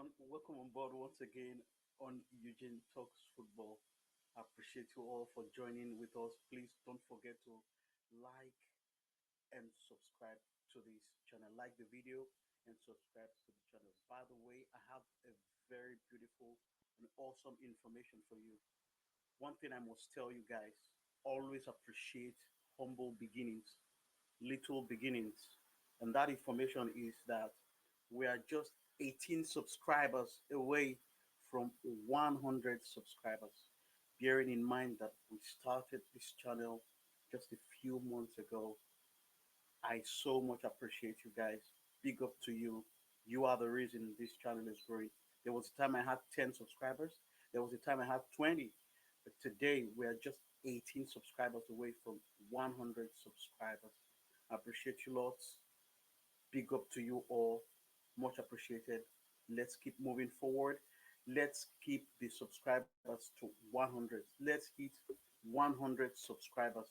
Welcome on board once again on Eugene Talks Football. I appreciate you all for joining with us. Please don't forget to like and subscribe to this channel. Like the video and subscribe to the channel. By the way, I have a very beautiful and awesome information for you. One thing I must tell you guys, always appreciate humble beginnings, little beginnings. And that information is that we are just 18 subscribers away from 100 subscribers. Bearing in mind that we started this channel just a few months ago, I so much appreciate you guys. Big up to you. You are the reason this channel is growing. There was a time I had 10 subscribers, there was a time I had 20, but today we are just 18 subscribers away from 100 subscribers. I appreciate you lots. Big up to you all. Much appreciated. Let's keep moving forward. Let's keep the subscribers to 100. Let's hit 100 subscribers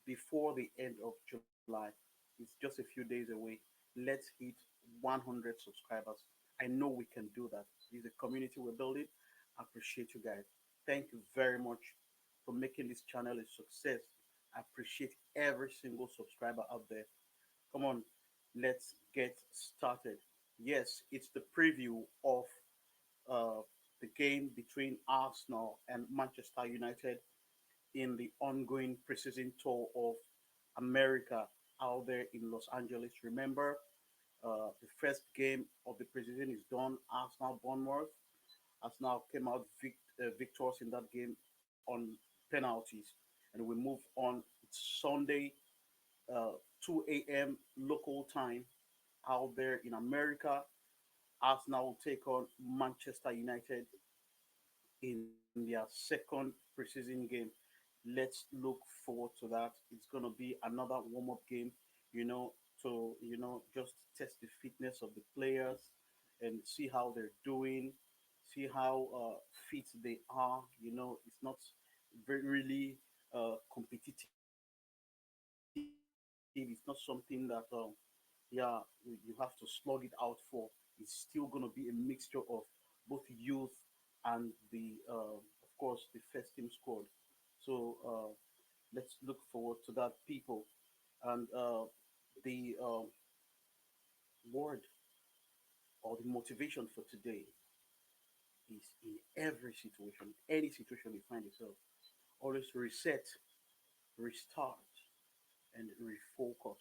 before the end of July. It's just a few days away. Let's hit 100 subscribers. I know we can do that. This is a community we're building. I appreciate you guys. Thank you very much for making this channel a success. I appreciate every single subscriber out there. Come on, let's get started. Yes, it's the preview of uh, the game between Arsenal and Manchester United in the ongoing preseason tour of America out there in Los Angeles. Remember, the first game of the preseason is done. Arsenal Bournemouth. Arsenal came out victorious in that game on penalties, and we move on. It's Sunday, 2 a.m. local time out there in America. Arsenal will take on Manchester United in their second preseason game. Let's look forward to that. It's gonna be another warm-up game, you know, to just test the fitness of the players and see how they're doing, see how fit they are. It's not very really competitive. It's not something that yeah, you have to slug it out for. It's still going to be a mixture of both youth and of course, the first team squad. So let's look forward to that, people. And the word or the motivation for today is in every situation, any situation you find yourself, always reset, restart, and refocus.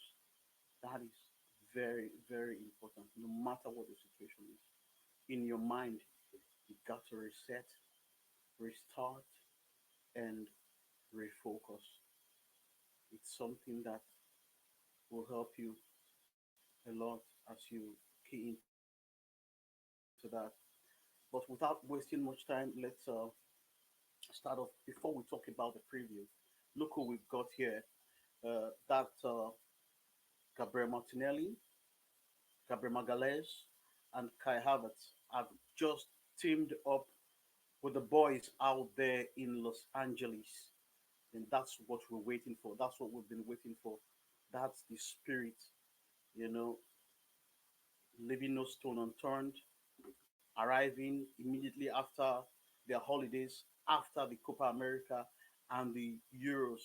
That is very, very important, no matter what the situation is. In your mind, you got to reset, restart, and refocus. It's something that will help you a lot as you key into that. But without wasting much time, let's start off. Before we talk about the preview, look who we've got here. That Gabriel Martinelli, Gabriel Magalhaes, and Kai Havertz have just teamed up with the boys out there in Los Angeles. And that's what we're waiting for. That's what we've been waiting for. That's the spirit, you know, leaving no stone unturned, arriving immediately after their holidays, after the Copa America and the Euros,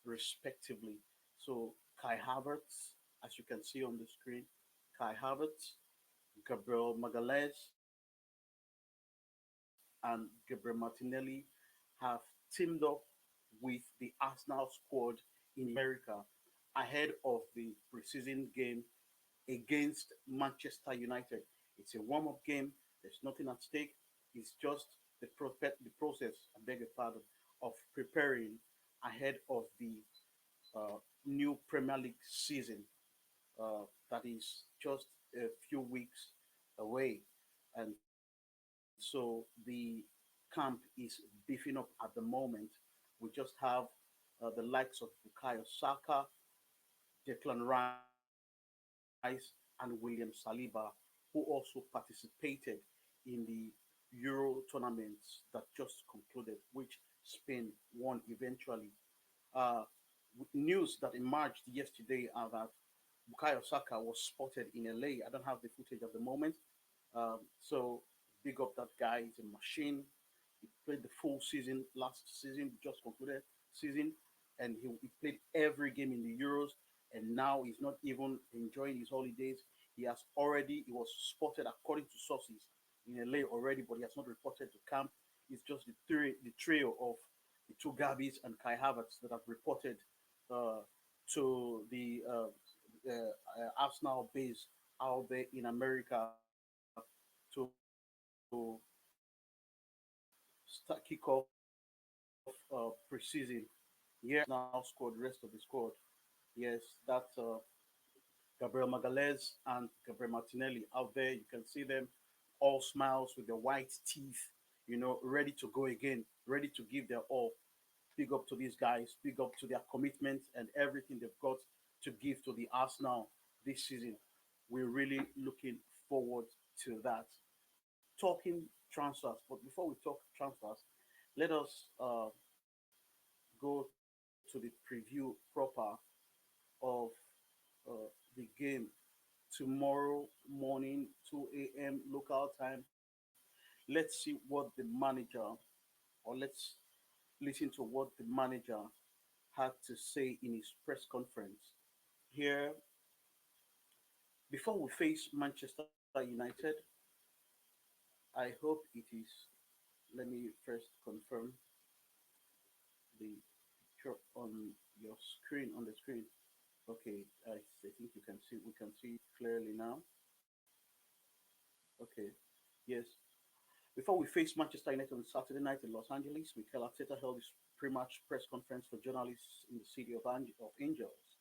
respectively. So Kai Havertz, as you can see on the screen, Kai Havertz, Gabriel Magalhaes, and Gabriel Martinelli have teamed up with the Arsenal squad in America ahead of the preseason game against Manchester United. It's a warm-up game. There's nothing at stake. It's just the process, I beg your pardon, of preparing ahead of the new Premier League season that is just a few weeks away. And so the camp is beefing up at the moment. We just have the likes of Bukayo Saka, Declan Rice, and William Saliba, who also participated in the Euro tournaments that just concluded, which Spain won eventually. Uh, News that emerged yesterday are that Bukayo Saka was spotted in LA. I don't have the footage at the moment, So big up that guy. He's a machine. He played the full season last season, just concluded season, and he played every game in the Euros. And now he's not even enjoying his holidays. He was spotted according to sources in LA already, but he has not reported to camp. It's just the trio of the two Gabbies and Kai Havertz that have reported uh, to the Arsenal base out there in America to kick off preseason. Yes, now squad, rest of the squad. Yes, that's Gabriel Magalhaes and Gabriel Martinelli out there. You can see them all smiles with their white teeth, ready to go again, ready to give their all. Big up to these guys, big up to their commitment and everything they've got to give to the Arsenal this season. We're really looking forward to that. Talking transfers, but before we talk transfers, let us go to the preview proper of the game tomorrow morning, 2 a.m. local time. Let's see what the manager, or let's listen to what the manager had to say in his press conference. Here, before we face Manchester United, I hope it is. Let me first confirm the picture on your screen, on the screen. Okay, I think you can see, we can see it clearly now. Okay, yes. Before we face Manchester United on Saturday night in Los Angeles, Mikel Arteta held his pre-match press conference for journalists in the city of Angels.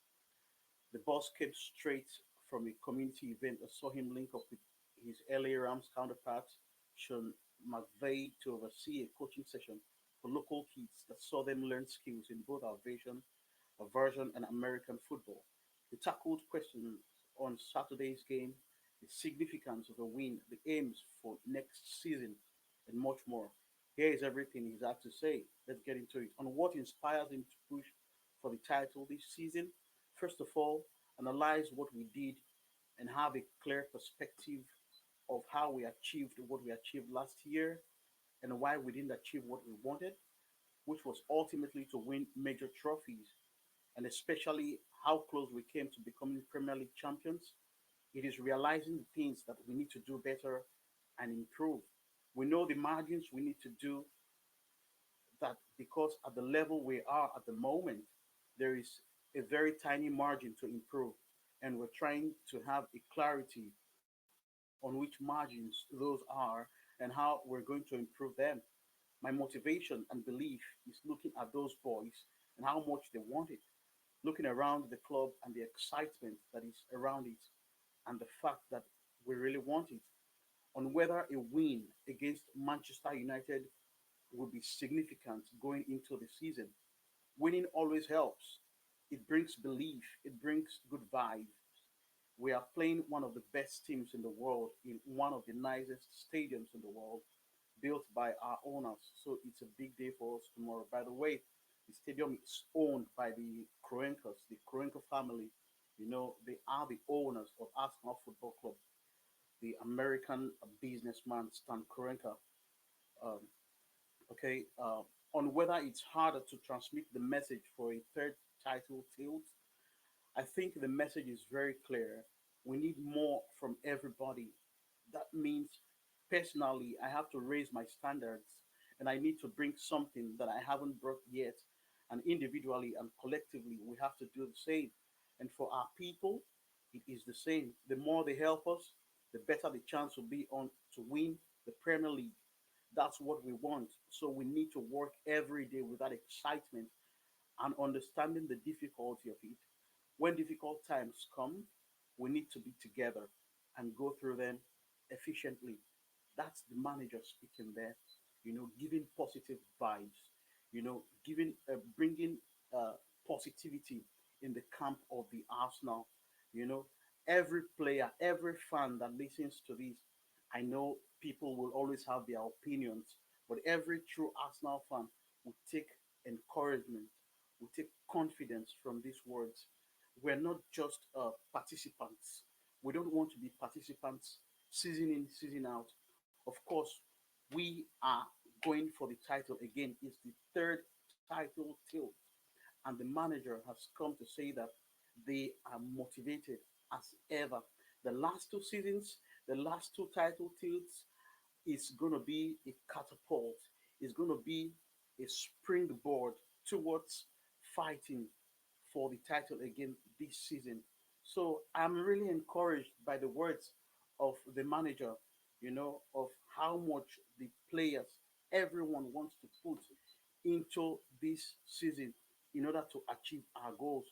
The boss came straight from a community event that saw him link up with his LA Rams counterpart, Sean McVay, to oversee a coaching session for local kids that saw them learn skills in both aversion and American football. He tackled questions on Saturday's game, the significance of the win, the aims for next season, and much more. Here is everything he's had to say. Let's get into it. On what inspires him to push for the title this season. First of all, analyze what we did and have a clear perspective of how we achieved what we achieved last year and why we didn't achieve what we wanted, which was ultimately to win major trophies, and especially how close we came to becoming Premier League champions. It is realizing the things that we need to do better and improve. We know the margins we need to do that because at the level we are at the moment, there is a very tiny margin to improve. And we're trying to have a clarity on which margins those are and how we're going to improve them. My motivation and belief is looking at those boys and how much they want it, looking around the club and the excitement that is around it, and the fact that we really want it, on whether a win against Manchester United will be significant going into the season. Winning always helps. It brings belief, it brings good vibes. We are playing one of the best teams in the world in one of the nicest stadiums in the world, built by our owners. So it's a big day for us tomorrow. By the way, the stadium is owned by the Kroenke family. They are the owners of Arsenal Football Club, the American businessman Stan Kroenke. Um, okay, on whether it's harder to transmit the message for a third title tilt, I think the message is very clear. We need more from everybody. That means personally, I have to raise my standards and I need to bring something that I haven't brought yet. And individually and collectively, we have to do the same. And for our people, it is the same. The more they help us, the better the chance will be on to win the Premier League. That's what we want. So we need to work every day with that excitement and understanding the difficulty of it. When difficult times come, we need to be together and go through them efficiently. That's the manager speaking there, giving positive vibes, bringing positivity in the camp of the Arsenal. You know, every player, every fan that listens to this, I know people will always have their opinions, but every true Arsenal fan will take encouragement, will take confidence from these words. We're not just participants. We don't want to be participants season in, season out. Of course, we are going for the title again. It's the third title tilt, and the manager has come to say that they are motivated as ever. The last two seasons, the last two title tilts, is going to be a catapult. It's going to be a springboard towards fighting for the title again this season. So I'm really encouraged by the words of the manager, of how much the players, everyone wants to put into this season in order to achieve our goals.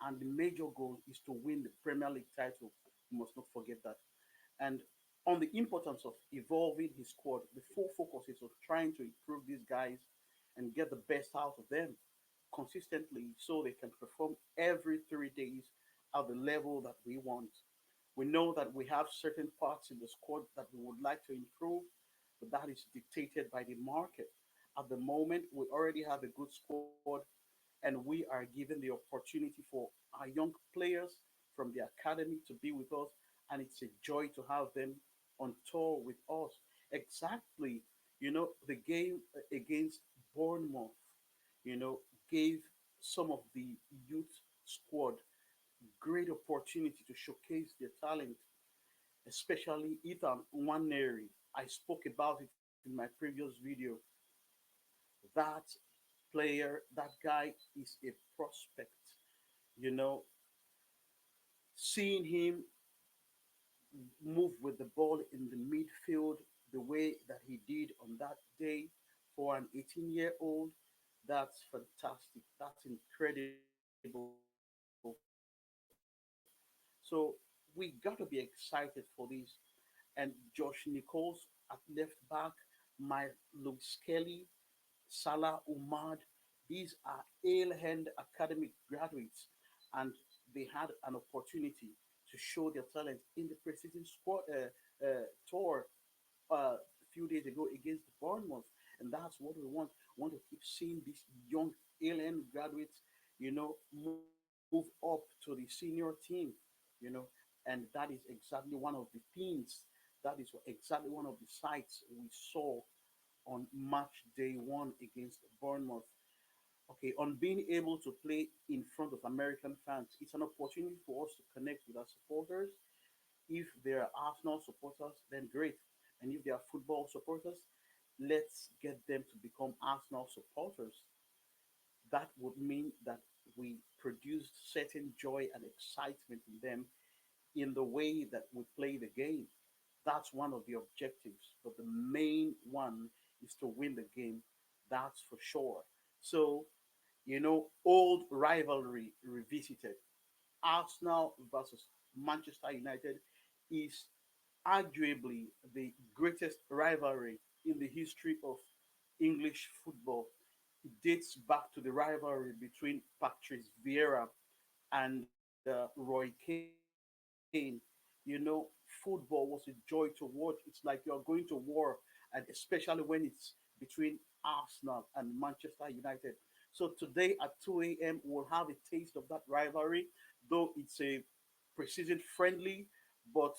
And the major goal is to win the Premier League title. You must not forget that. And on the importance of evolving his squad, the full focus is on trying to improve these guys and get the best out of them consistently so they can perform every 3 days at the level that we want. We know that we have certain parts in the squad that we would like to improve, but that is dictated by the market. At the moment, we already have a good squad, and we are given the opportunity for our young players from the academy to be with us, and it's a joy to have them on tour with us. Exactly, the game against Bournemouth, you know, gave some of the youth squad great opportunity to showcase their talent, especially Ethan Nwaneri. I spoke about it in my previous video. That player, that guy is a prospect. You know, seeing him move with the ball in the midfield the way that he did on that day for an 18-year-old, that's fantastic. That's incredible. So we got to be excited for this. And Josh Nichols at left back, my Louis Kelly, Salah Umad, these are Ale Hand Academic graduates, and they had an opportunity to show their talent in the Preseason squad tour a few days ago against Bournemouth, and that's what we want. We want to keep seeing these young alien graduates, move up to the senior team, you know, and that is exactly one of the things. That is exactly one of the sights we saw on match day one against Bournemouth. Okay, on being able to play in front of American fans, it's an opportunity for us to connect with our supporters. If they are Arsenal supporters, then great. And if they are football supporters, let's get them to become Arsenal supporters. That would mean that we produced certain joy and excitement in them in the way that we play the game. That's one of the objectives. But the main one is to win the game. That's for sure. So, old rivalry revisited. Arsenal versus Manchester United is arguably the greatest rivalry in the history of English football. It dates back to the rivalry between Patrice Vieira and Roy Keane. Football was a joy to watch. It's like you're going to war, and especially when it's between Arsenal and Manchester United. So today at 2 a.m., we'll have a taste of that rivalry, though it's a precision friendly, but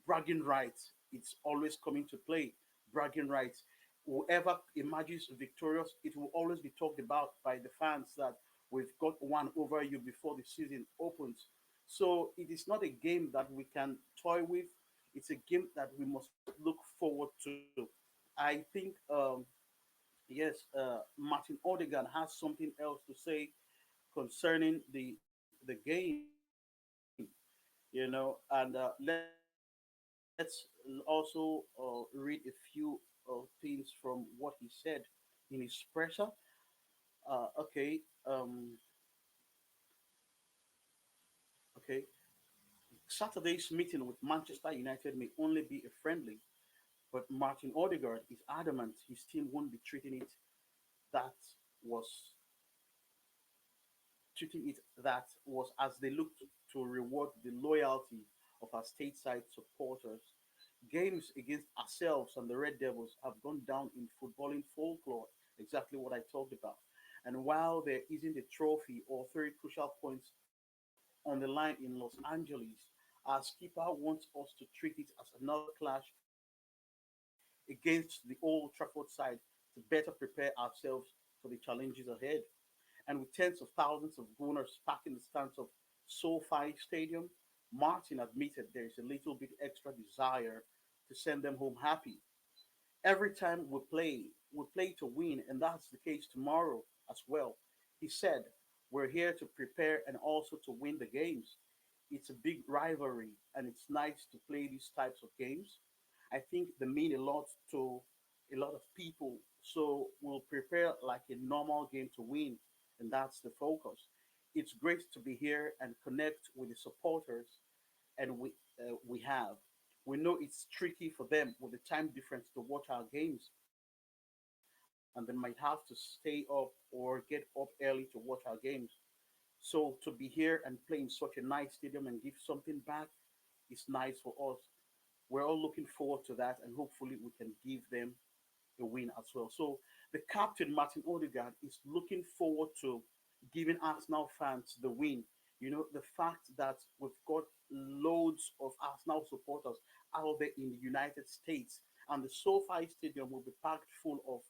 bragging rights, it's always coming to play. Bragging rights. Whoever emerges victorious, it will always be talked about by the fans that we've got one over you before the season opens. So it is not a game that we can toy with. It's a game that we must look forward to. I think, yes, Martin Odegaard has something else to say concerning the game, and let's also read a few things from what he said in his presser. Okay, okay. Saturday's meeting with Manchester United may only be a friendly, but Martin Odegaard is adamant his team won't be that was treating it that was as they looked to reward the loyalty of our stateside supporters. Games against ourselves and the Red Devils have gone down in footballing folklore, exactly what I talked about. And while there isn't a trophy or three crucial points on the line in Los Angeles, Our skipper wants us to treat it as another clash against the Old Trafford side to better prepare ourselves for the challenges ahead. And with tens of thousands of Gunners packing the stands of SoFi Stadium, Martin admitted there is a little bit extra desire to send them home happy. Every time we play to win, and that's the case tomorrow as well. He said, we're here to prepare and also to win the games. It's a big rivalry, and it's nice to play these types of games. I think they mean a lot to a lot of people. So we'll prepare like a normal game to win, and that's the focus. It's great to be here and connect with the supporters, and we have. We know it's tricky for them with the time difference to watch our games, and they might have to stay up or get up early to watch our games. So to be here and play in such a nice stadium and give something back is nice for us. We're all looking forward to that, and hopefully we can give them a win as well. So the captain Martin Odegaard is looking forward to giving Arsenal fans the win. You know, the fact that we've got loads of Arsenal supporters out there in the United States, and the SoFi Stadium will be packed full of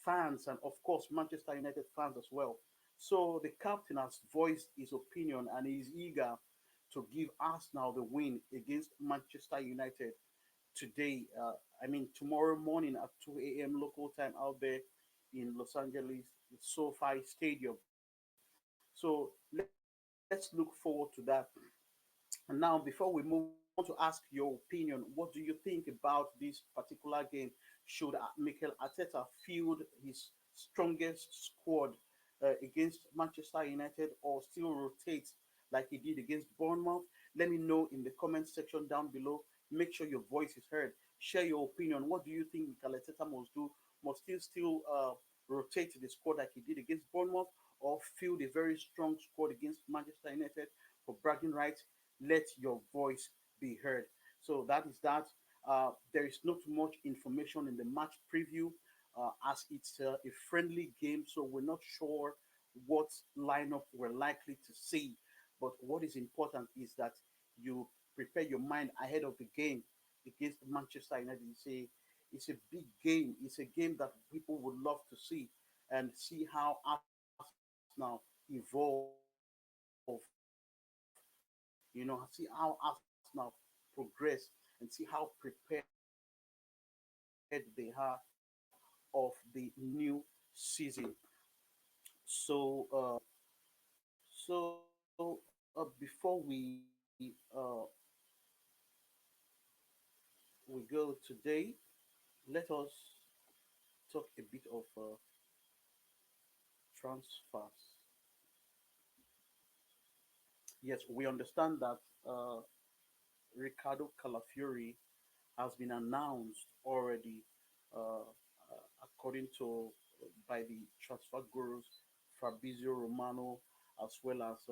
fans, and of course Manchester United fans as well. So the captain has voiced his opinion and is eager to give Arsenal the win against Manchester United today. Tomorrow morning at 2 a.m. local time out there in Los Angeles, the SoFi Stadium. So let's look forward to that. And now, before we move on, I want to ask your opinion. What do you think about this particular game? Should Mikel Arteta field his strongest squad against Manchester United, or still rotate like he did against Bournemouth? Let me know in the comment section down below. Make sure your voice is heard. Share your opinion. What do you think Mikel Arteta must do? Must he still rotate the squad like he did against Bournemouth, or field a very strong squad against Manchester United for bragging rights? Let your voice be heard. So that is that. There is not much information in the match preview as it's a friendly game, so we're not sure what lineup we're likely to see. But what is important is that you prepare your mind ahead of the game against Manchester United. It's a big game. It's a game that people would love to see and see how Arsenal evolve. See how Arsenal progress and see how prepared they are of the new season. So, before we go today, let us talk a bit of transfers. Yes, we understand that Ricardo Calafiori has been announced already, according to by the transfer gurus Fabrizio Romano as well as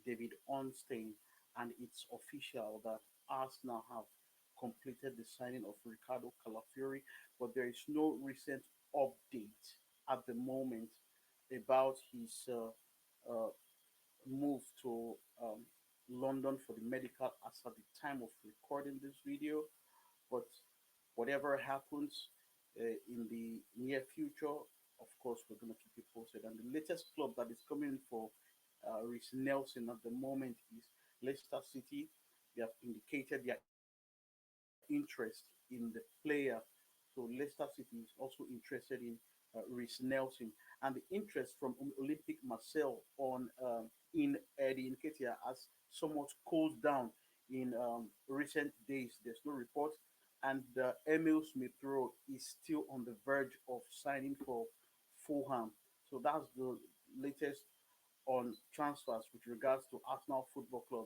David Ornstein, and it's official that Arsenal have completed the signing of Ricardo Calafiori, but there is no recent update at the moment about his move to London for the medical as at the time of recording this video. But whatever happens in the near future, of course, we're going to keep you posted. And the latest club that is coming in for Reece Nelson at the moment is Leicester City. They have indicated their interest in the player. So Leicester City is also interested in Reece Nelson. And the interest from Olympic Marseille on in Eddie Nketiah has somewhat cooled down in recent days. There's no report, and Emil Smith Rowe is still on the verge of signing for Fulham. So that's the latest on transfers with regards to Arsenal Football Club.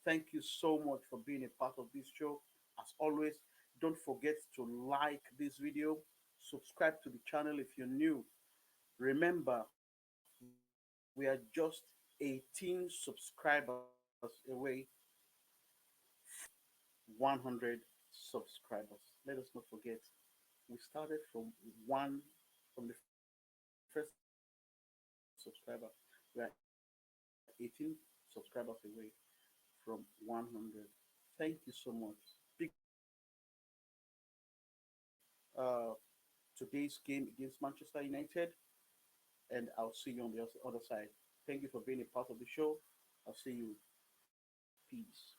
Thank you so much for being a part of this show. As always, don't forget to like this video, subscribe to the channel if you're new. Remember, we are just 18 subscribers away from 100 subscribers. Let us not forget, we started from from the first subscriber. We are 18 subscribers away from 100 subscribers. from 100. Thank you so much. Big uh, today's game against Manchester United, and I'll see you on the other side. Thank you for being a part of the show. I'll see you. Peace.